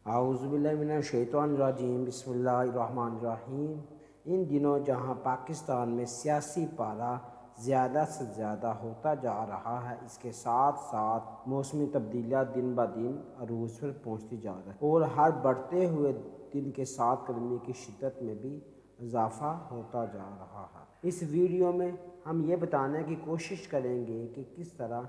اعوذ باللہ من الشیطان الرجیم، بسم اللہ الرحمن الرحیم۔ ان دنوں جہاں پاکستان میں سیاسی پارہ زیادہ سے زیادہ ہوتا جا رہا ہے، اس کے ساتھ ساتھ موسمی تبدیلیاں دن بہ دن عروج پر پہنچتی جا رہی ہیں اور ہر بڑھتے ہوئے دن کے ساتھ گرمی کی شدت میں بھی اضافہ ہوتا جا رہا ہے۔ اس ویڈیو میں ہم یہ بتانے کی کوشش کریں گے کہ کس طرح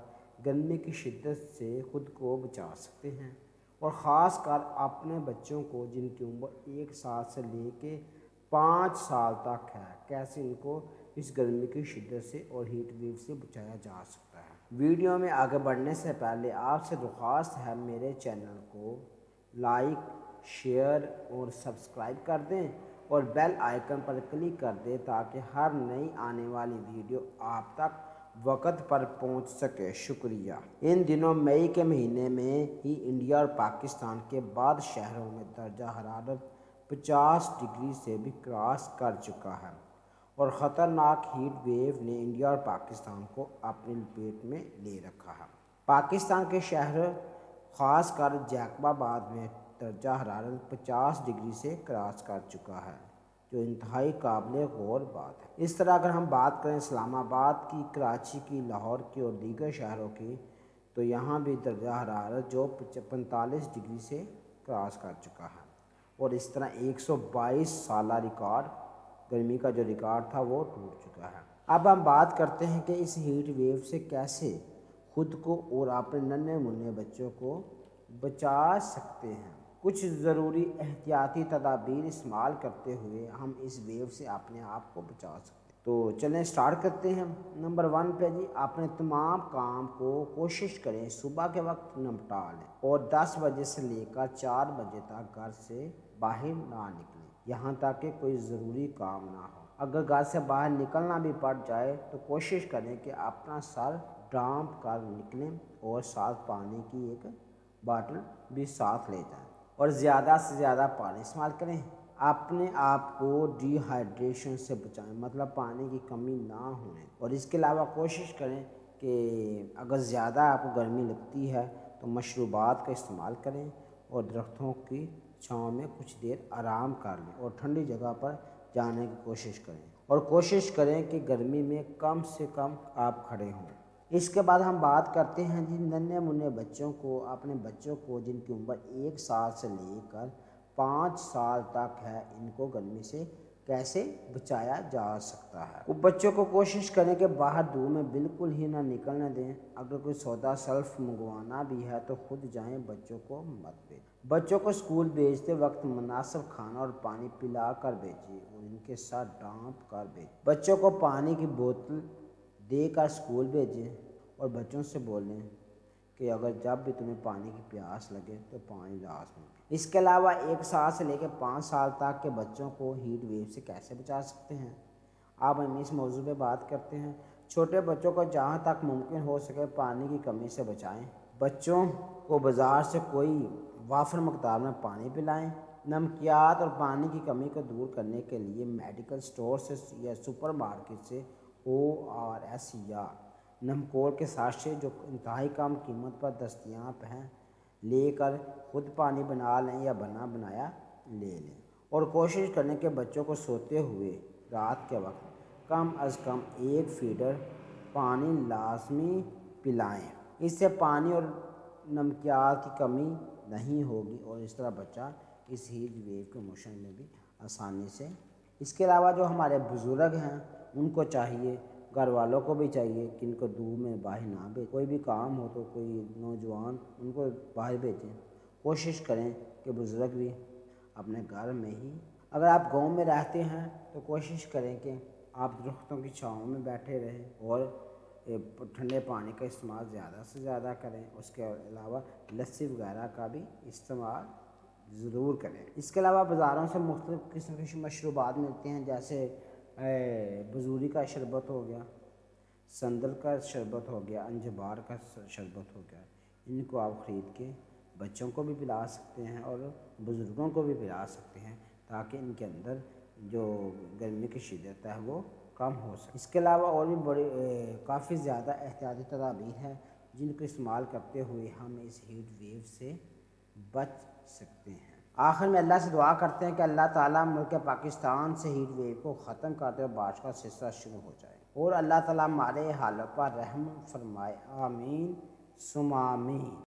گرمی کی شدت سے خود کو بچا سکتے ہیں، اور خاص کر اپنے بچوں کو جن کی عمر 1 سال سے لے کے 5 سال تک ہے، کیسے ان کو اس گرمی کی شدت سے اور ہیٹ ویو سے بچایا جا سکتا ہے۔ ویڈیو میں آگے بڑھنے سے پہلے آپ سے درخواست ہے میرے چینل کو لائک، شیئر اور سبسکرائب کر دیں اور بیل آئیکن پر کلک کر دیں تاکہ ہر نئی آنے والی ویڈیو آپ تک وقت پر پہنچ سکے۔ شکریہ۔ ان دنوں مئی کے مہینے میں ہی انڈیا اور پاکستان کے بعض شہروں میں درجہ حرارت 50 ڈگری سے بھی کراس کر چکا ہے، اور خطرناک ہیٹ ویو نے انڈیا اور پاکستان کو اپنی لپیٹ میں لے رکھا ہے۔ پاکستان کے شہر خاص کر جیکب آباد میں درجہ حرارت 50 ڈگری سے کراس کر چکا ہے، جو انتہائی قابل غور بات ہے۔ اس طرح اگر ہم بات کریں اسلام آباد کی، کراچی کی، لاہور کی اور دیگر شہروں کی، تو یہاں بھی درجہ حرارت جو 45 ڈگری سے کراس کر چکا ہے، اور اس طرح 122 سالہ ریکارڈ گرمی کا جو ریکارڈ تھا وہ ٹوٹ چکا ہے۔ اب ہم بات کرتے ہیں کہ اس ہیٹ ویو سے کیسے خود کو اور اپنے ننھے منھے بچوں کو بچا سکتے ہیں۔ کچھ ضروری احتیاطی تدابیر استعمال کرتے ہوئے ہم اس ویو سے اپنے آپ کو بچا سکتے ہیں۔ تو چلیں سٹارٹ کرتے ہیں۔ نمبر 1 پہ جی، اپنے تمام کام کو کوشش کریں صبح کے وقت نمٹا لیں اور 10 بجے سے لے کر 4 بجے تک گھر سے باہر نہ نکلیں، یہاں تک کہ کوئی ضروری کام نہ ہو۔ اگر گھر سے باہر نکلنا بھی پڑ جائے تو کوشش کریں کہ اپنا سر ڈھانپ کر نکلیں اور ساتھ پانی کی ایک باٹل بھی ساتھ لے جائیں، اور زیادہ سے زیادہ پانی استعمال کریں۔ اپنے آپ کو ڈی ہائیڈریشن سے بچائیں، مطلب پانی کی کمی نہ ہونے، اور اس کے علاوہ کوشش کریں کہ اگر زیادہ آپ کو گرمی لگتی ہے تو مشروبات کا استعمال کریں اور درختوں کی چھاؤں میں کچھ دیر آرام کر لیں اور ٹھنڈی جگہ پر جانے کی کوشش کریں، اور کوشش کریں کہ گرمی میں کم سے کم آپ کھڑے ہوں۔ اس کے بعد ہم بات کرتے ہیں جن ننھے منھے بچوں کو، اپنے بچوں کو جن کی عمر 1 سال سے لے کر 5 سال تک ہے، ان کو گرمی سے کیسے بچایا جا سکتا ہے۔ وہ بچوں کو کوشش کریں کہ باہر دھوپ میں بالکل ہی نہ نکلنے دیں۔ اگر کوئی سودا سلف منگوانا بھی ہے تو خود جائیں، بچوں کو مت بھیجیں۔ بچوں کو اسکول بھیجتے وقت مناسب کھانا اور پانی پلا کر بھیجیں اور ان کے ساتھ ڈھانپ کر بھیجیں۔ بچوں کو پانی کی بوتل دے کر اسکول بھیجیں اور بچوں سے بولیں کہ اگر جب بھی تمہیں پانی کی پیاس لگے تو پانی لازمی پی۔ اس کے علاوہ 1 سال سے لے کے 5 سال تک کے بچوں کو ہیٹ ویو سے کیسے بچا سکتے ہیں، اب ہم اس موضوع پہ بات کرتے ہیں۔ چھوٹے بچوں کو جہاں تک ممکن ہو سکے پانی کی کمی سے بچائیں۔ بچوں کو بازار سے کوئی وافر مقدار میں پانی پلائیں۔ نمکیات اور پانی کی کمی کو دور کرنے کے لیے میڈیکل سٹور سے یا سپر مارکیٹ سے ORS یا نمکور کے ساشے جو انتہائی کم قیمت پر دستیاب ہیں لے کر خود پانی بنا لیں یا بنا بنایا لے لیں، اور کوشش کریں کہ بچوں کو سوتے ہوئے رات کے وقت کم از کم 1 فیڈر پانی لازمی پلائیں۔ اس سے پانی اور نمکیات کی کمی نہیں ہوگی، اور اس طرح بچہ اس ہیٹ ویو کے موشن میں بھی آسانی سے۔ اس کے علاوہ جو ہمارے بزرگ ہیں ان کو چاہیے، گھر والوں کو بھی چاہیے کہ ان کو دھوپ میں باہر نہ بھیجیں۔ کوئی بھی کام ہو تو کوئی نوجوان ان کو باہر بھیجیں۔ کوشش کریں کہ بزرگ بھی اپنے گھر میں ہی، اگر آپ گاؤں میں رہتے ہیں تو کوشش کریں کہ آپ درختوں کی چھاؤں میں بیٹھے رہیں اور ٹھنڈے پانی کا استعمال زیادہ سے زیادہ کریں۔ اس کے علاوہ لسی وغیرہ کا بھی استعمال ضرور کریں۔ اس کے علاوہ بازاروں سے مختلف قسم کے مشروبات ملتے ہیں، جیسے بزوری کا شربت ہو گیا، سندل کا شربت ہو گیا، انجبار کا شربت ہو گیا۔ ان کو آپ خرید کے بچوں کو بھی پلا سکتے ہیں اور بزرگوں کو بھی پلا سکتے ہیں، تاکہ ان کے اندر جو گرمی کی شدت ہے وہ کم ہو سکے۔ اس کے علاوہ اور بھی کافی زیادہ احتیاطی تدابیر ہیں جن کو استعمال کرتے ہوئے ہم اس ہیٹ ویو سے بچ سکتے ہیں۔ آخر میں اللہ سے دعا کرتے ہیں کہ اللہ تعالیٰ ملک پاکستان سے ہیٹ ویو کو ختم کر دے اور بارش کا سلسلہ شروع ہو جائے اور اللہ تعالیٰ ہمارے حالوں پر رحم فرمائے، آمین ثم آمین۔